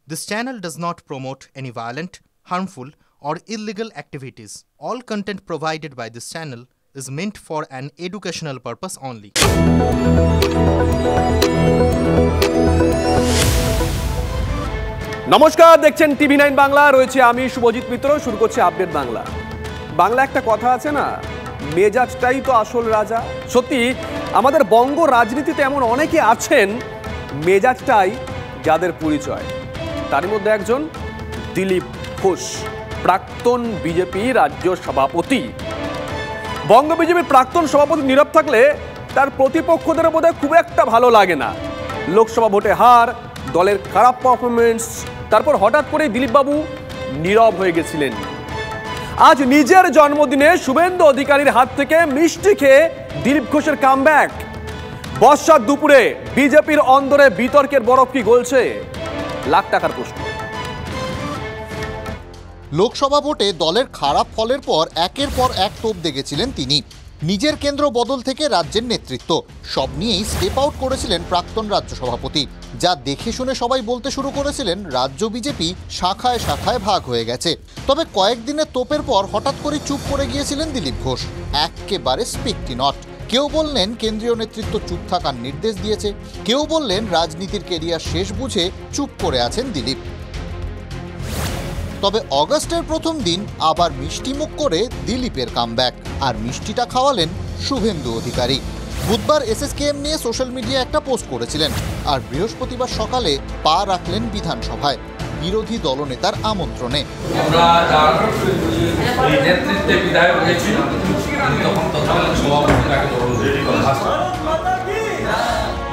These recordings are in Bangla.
This channel does not promote any violent, harmful, or illegal activities. All content provided by this channel is meant for an educational purpose only. নমস্কার, দেখছেন টিভি9 বাংলা। রয়েছে আমি শুভজিৎ মিত্র। শুরু করছি আপডেট বাংলা। বাংলা একটা কথা আছে না, মেজাজটাই তো আসল রাজা। সত্যি আমাদের বঙ্গ রাজনীতিতে এমন অনেকে আছেন মেজাজটাই যাদের পরিচয়। তার মধ্যে একজন দিলীপ ঘোষ, প্রাক্তন বিজেপি রাজ্য সভাপতি। বঙ্গ বিজেপির প্রাক্তন সভাপতি নীরব থাকলে তার প্রতিপক্ষদের বোধহয় খুব একটা ভালো লাগে না। লোকসভা ভোটে হার, দলের খারাপ পারফরমেন্স, তারপর হঠাৎ করে দিলীপবাবু নীরব হয়ে গেছিলেন। আজ নিজের জন্মদিনে শুভেন্দু অধিকারীর হাত থেকে মিষ্টি খেয়ে দিলীপ ঘোষের কামব্যাক। বর্ষার দুপুরে বিজেপির অন্দরে বিতর্কের বরফ কি গলছে? লাখ টাকার প্রশ্ন। লোকসভা ভোটে দলের খারাপ ফলের পর একের পর এক তোপ দেখেছিলেন তিনি। নিজের কেন্দ্র বদল থেকে রাজ্যের নেতৃত্ব সব নিয়েই স্টেপ আউট করেছিলেন প্রাক্তন রাজ্য সভাপতি। যা দেখে শুনে সবাই বলতে শুরু করেছিলেন রাজ্য বিজেপি শাখায় শাখায় ভাগ হয়ে গেছে। তবে কয়েকদিনের তোপের পর হঠাৎ করে চুপ করে গিয়েছিলেন দিলীপ ঘোষ, একেবারে স্পিকটি নট। কেউ বললেন কেন্দ্রীয় নেতৃত্ব চুপ থাকার নির্দেশ দিয়েছে, কেউ বললেন রাজনীতির কেরিয়ার শেষ বুঝে চুপ করে আছেন দিলীপ। তবে অগাস্টের প্রথম দিন আবার মিষ্টিমুখ করে দিলীপের কামব্যাক, আর মিষ্টিটা খাওয়ালেন শুভেন্দু অধিকারী। বুধবার এসএসকেএম নিয়ে সোশ্যাল মিডিয়া একটা পোস্ট করেছিলেন, আর বৃহস্পতিবার সকালে পা রাখলেন বিধানসভায় বিরোধী দলনেতার আমন্ত্রণে।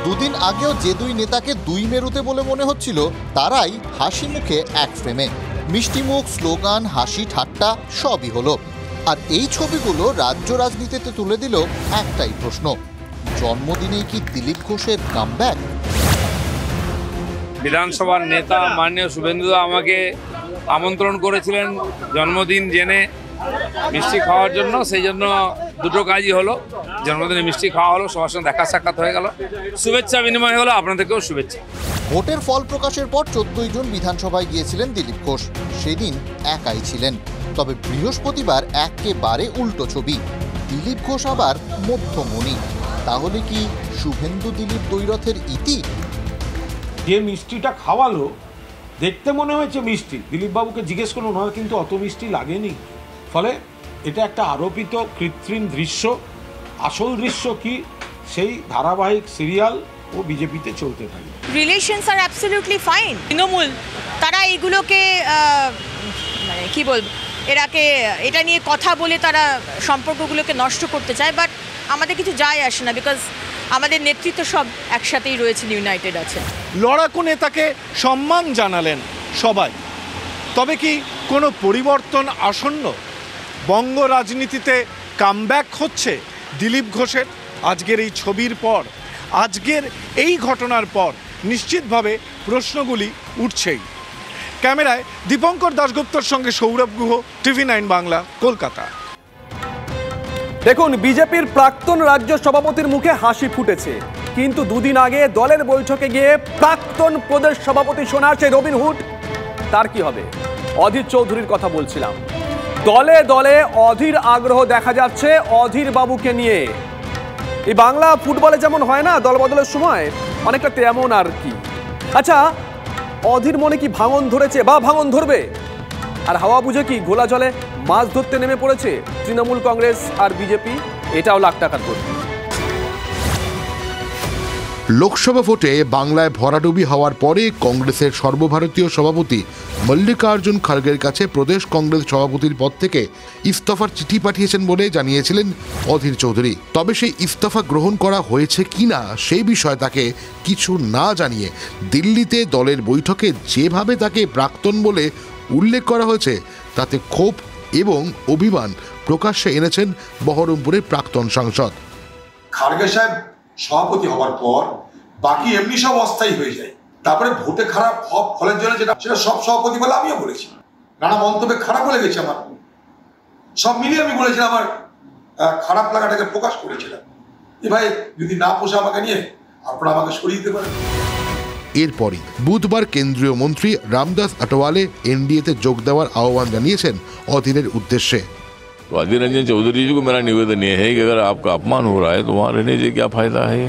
দুদিন আগেও যে দুই নেতাকে দুই মেরুতে বলে মনে হচ্ছিল, তারাই হাসি মুখে এক ফ্রেমে। মিষ্টিমুখ, স্লোগান, হাসি ঠাট্টা সবই হলো। আর এই ছবিগুলো রাজ্য রাজনীতিতে তুলে দিল একটাই প্রশ্ন, জন্মদিনেই কি দিলীপ ঘোষের কামব্যাক? বিধানসভার নেতা মাননীয় শুভেন্দু আমাকে আমন্ত্রণ করেছিলেন জন্মদিন জেনে মিষ্টি খাওয়ার জন্য। সেই জন্য দুটো কাজই হলো, জন্মদিনে মিষ্টি খাওয়া হলো, সবার সঙ্গে দেখা সাক্ষাৎ হয়ে গেল, শুভেচ্ছা বিনিময় হলো, আপনাদেরকেও শুভেচ্ছা। ভোটের ফল প্রকাশের পর 14 জুন বিধানসভায় গিয়েছিলেন দিলীপ ঘোষ। সেদিন একাই ছিলেন। তবে বৃহস্পতিবার একেবারে উল্টো ছবি, দিলীপ ঘোষ আবার মধ্যমণি। তাহলে কি শুভেন্দু দিলীপ দ্বৈরথের ইতি? যে মিষ্টিটা খাওয়ালো দেখতে মনে হয়েছে মিষ্টি, দিলীপবাবুকে জিজ্ঞেস করুন, ওনার কিন্তু অত মিষ্টি লাগেনি। ফলে এটা একটা আরোপিত কৃত্রিম দৃশ্য। আসল দৃশ্য কি, সেই ধারাবাহিক সিরিয়াল ও বিজেপিতে চলতে থাকে। রিলেশনস আর অ্যাবসলিউটলি ফাইন। তৃণমূল তারা এগুলোকে মানে কি বলবো, এটা নিয়ে কথা বলে তারা সম্পর্কগুলোকে নষ্ট করতে চায়, বাট আমাদের কিছু যায় আসে না, বিকজ আমাদের নেতৃত্ব সব একসাথেই রয়েছে, ইউনাইটেড আছে। লড়াকু নেতাকে সম্মান জানালেন সবাই। তবে কি কোনো পরিবর্তন আসন্ন? বঙ্গ রাজনীতিতে কামব্যাক হচ্ছে দিলীপ ঘোষের? আজকের এই ছবির পর, আজকের এই ঘটনার পর নিশ্চিতভাবে প্রশ্নগুলি উঠছেই। ক্যামেরায় দীপঙ্কর দাশগুপ্তর সঙ্গে সৌরভ গুহ, টিভি9 বাংলা, কলকাতা। দেখুন, বিজেপির প্রাক্তন রাজ্য সভাপতির মুখে হাসি ফুটেছে, কিন্তু দুদিন আগে দলের বৈঠকে গিয়ে প্রাক্তন প্রদেশ সভাপতি শোনা আছে রবিনহুড। তার কি হবে? অধীর চৌধুরীর কথা বলছিলাম। দলে দলে অধীর আগ্রহ দেখা যাচ্ছে অধীর বাবুকে নিয়ে। এই বাংলা ফুটবলে যেমন হয় না দল বদলের সময়, অনেকটা তেমন আর কি। আচ্ছা, অধীর মনে কি ভাঙন ধরেছে বা ভাঙন ধরবে? আর হাওয়া বুঝে কি ঘোলা জলে মাছ ধরতে নেমে পড়েছে তৃণমূল কংগ্রেস আর বিজেপি? এটাও লাখ টাকার প্রশ্ন। লোকসভা ভোটে বাংলায় ভরাডুবি হওয়ার পরে কংগ্রেসের সর্বভারতীয় সভাপতি মল্লিকার্জুন খাড়গের কাছে প্রদেশ কংগ্রেস সভাপতির পদ থেকে ইস্তফার চিঠি পাঠিয়েছেন বলে জানিয়েছিলেন অধীর চৌধুরী। তবে সেই ইস্তফা গ্রহণ করা হয়েছে কিনা সেই বিষয়ে তাকে কিছু না জানিয়ে দিল্লিতে দলের বৈঠকে যেভাবে তাকে প্রাক্তন বলে উল্লেখ করা হয়েছে, তাতে ক্ষোভ এবং অভিমান প্রকাশ্যে এনেছেন বহরমপুরের প্রাক্তন সাংসদ। খাড়গে সাহেব সভাপতি হওয়ার পর বাকি এমনি সব অস্থায়ী হয়ে যায়। তারপরে ভোটে খারাপ ফলের জন্য সেটা সব সভাপতি বলে আমিও বলেছি, নানা মন্তব্যে খারাপ বলে গেছে আমার, সব মিলিয়ে আমি বলেছিলাম, আমার খারাপ লাগাটাকে প্রকাশ করেছিলাম। ভাই যদি না পোষা আমাকে নিয়ে, আপনারা আমাকে সরিয়ে দিতে পারেন। এরপরই বুধবার কেন্দ্রীয় মন্ত্রী রামদাস আঠওয়ালে এনডিএতে যোগ দেওয়ার আহ্বান জানিয়েছেন অধীরের উদ্দেশ্যে। तो अधीर रंजन चौधरी जी को मेरा निवेदन ये है कि अगर आपका अपमान हो रहा है तो वहाँ रहने से क्या फायदा है।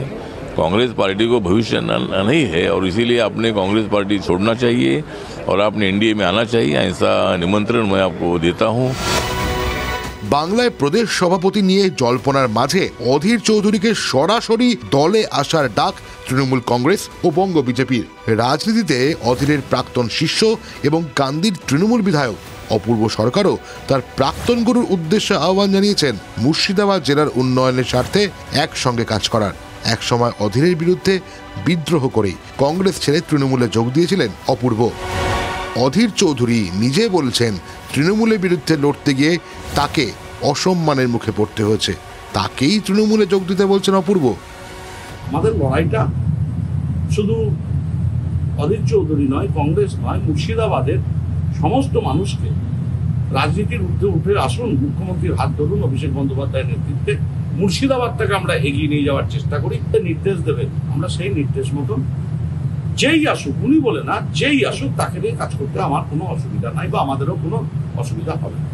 कांग्रेस पार्टी को भविष्य नहीं है और इसीलिए आपने कांग्रेस पार्टी छोड़ना चाहिए और आपने एनडीए में आना चाहिए। ऐसा निमंत्रण मैं आपको देता हूँ। বাংলায় প্রদেশ সভাপতি নিয়ে জল্পনার মাঝে অধীর চৌধুরীকে সরাসরি দলে আসার ডাক তৃণমূল কংগ্রেস ও বঙ্গ বিজেপির। রাজনীতিতে অধীরের প্রাক্তন শিষ্য এবং কান্দির তৃণমূল বিধায়ক অপূর্ব সরকারও তার প্রাক্তন গুরুর উদ্দেশ্যে আহ্বান জানিয়েছেন মুর্শিদাবাদ জেলার উন্নয়নের স্বার্থে একসঙ্গে কাজ করার। একসময় অধীরের বিরুদ্ধে বিদ্রোহ করেই কংগ্রেস ছেড়ে তৃণমূলে যোগ দিয়েছিলেন অপূর্ব। অধীর চৌধুরী নিজে বলছেন তৃণমূলের বিরুদ্ধে লড়তে গিয়ে তাকে অসম্মানের মুখে পড়তে হয়েছে, তাকেই তৃণমূলে যোগ দিতে বলছেন অপূর্ব। আমাদের লড়াইটা শুধু অধীর চৌধুরী নয়, কংগ্রেস নয়, মুর্শিদাবাদের সমস্ত মানুষকে রাজনীতির ঊর্ধ্বে উঠে আসুন, মুখ্যমন্ত্রীর হাত ধরুন, অভিষেক বন্দ্যোপাধ্যায়ের নেতৃত্বে মুর্শিদাবাদটাকে আমরা এগিয়ে নিয়ে যাওয়ার চেষ্টা করি। নির্দেশ দেবেন, আমরা সেই নির্দেশ মতন যেই আসুক, উনি বলে না, যেই আসুক তাকে নিয়ে কাজ করতে আমার কোনো অসুবিধা নাই বা আমাদেরও কোনো অসুবিধা হবে না।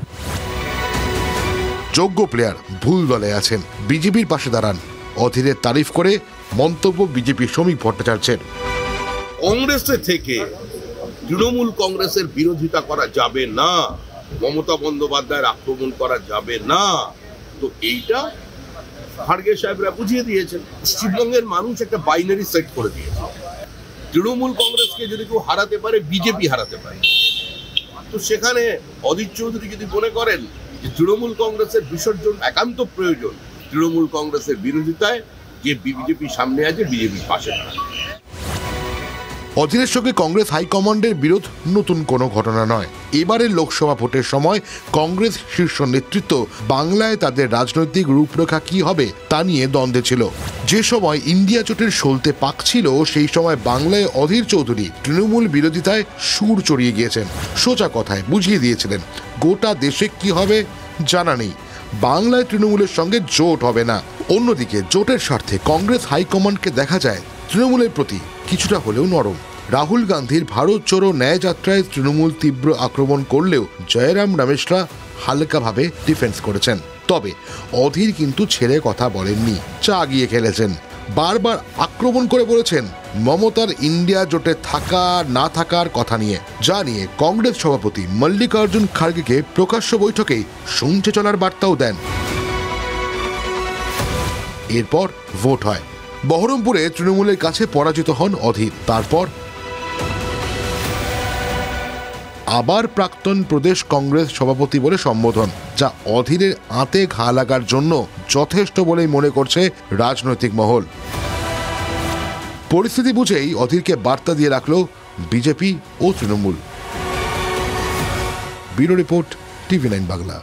যোগ্য প্লেয়ার ভুল দলে আছেন, বিজেপির পাশে দাঁড়ান, অধীরের তারিফ করে মন্তব্য বিজেপির শ্রমিক ভট্টাচার্যের। কংগ্রেসে থেকে তৃণমূল কংগ্রেসের বিরোধিতা করা যাবে না, মমতা বন্দ্যোপাধ্যায়ের আক্রমণ করা যাবে না। তো এইটা খাড়গে সাহেবরা বুঝিয়ে দিয়েছেন। পশ্চিমবঙ্গের মানুষ একটা বাইনারি সেট করে দিয়েছে। তৃণমূল কংগ্রেসকে যদি কেউ হারাতে পারে, বিজেপি হারাতে পারে। তো সেখানে অধীর চৌধুরী যদি মনে করেন যে তৃণমূল কংগ্রেসের বিসর্জন একান্ত প্রয়োজন, তৃণমূল কংগ্রেসের বিরোধিতায় যে বিজেপি সামনে আছে, বিজেপির পাশে দাঁড়ায়। অধীরের সঙ্গে কংগ্রেস হাইকমান্ডের বিরোধ নতুন কোনো ঘটনা নয়। এবারের লোকসভা ভোটের সময় কংগ্রেস শীর্ষ নেতৃত্ব বাংলায় তাদের রাজনৈতিক রূপরেখা কি হবে তা নিয়ে দ্বন্দ্বে ছিল। যে সময় ইন্ডিয়া জোটের সলতে পাকছিল, সেই সময় বাংলায় অধীর চৌধুরী তৃণমূল বিরোধিতায় সুর চড়িয়ে গিয়েছেন। সোজা কথায় বুঝিয়ে দিয়েছিলেন গোটা দেশে কি হবে জানা নেই, বাংলায় তৃণমূলের সঙ্গে জোট হবে না। অন্যদিকে জোটের স্বার্থে কংগ্রেস হাইকমান্ডকে দেখা যায় তৃণমূলের প্রতি কিছুটা হলেও নরম। রাহুল গান্ধীর ভারত জোড়ো ন্যায় যাত্রায় তৃণমূল তীব্র আক্রমণ করলেও জয়রাম রমেশরা হালকাভাবে ডিফেন্স করেছেন। তবে অধীর কিন্তু ছেড়ে কথা বলেননি, চা গিয়ে খেলেছেন। বারবার আক্রমণ করে বলেছেন মমতার ইন্ডিয়া জোটে থাকা না থাকার কথা নিয়ে, যা নিয়ে কংগ্রেস সভাপতি মল্লিকার্জুন খাড়গেকে প্রকাশ্য বৈঠকেই শুনছে চলার বার্তাও দেন। এরপর ভোট হয়। বহরমপুরে তৃণমূলের কাছে পরাজিত হন অধীর। তারপর আবার প্রাক্তন প্রদেশ কংগ্রেস সভাপতি বলে সম্বোধন, যা অধীরের আঁতে ঘা লাগার জন্য যথেষ্ট বলেই মনে করছে রাজনৈতিক মহল। পরিস্থিতি বুঝেই অধীরকে বার্তা দিয়ে রাখল বিজেপি ও Trinamool. Bureau report, TV9 Bangla.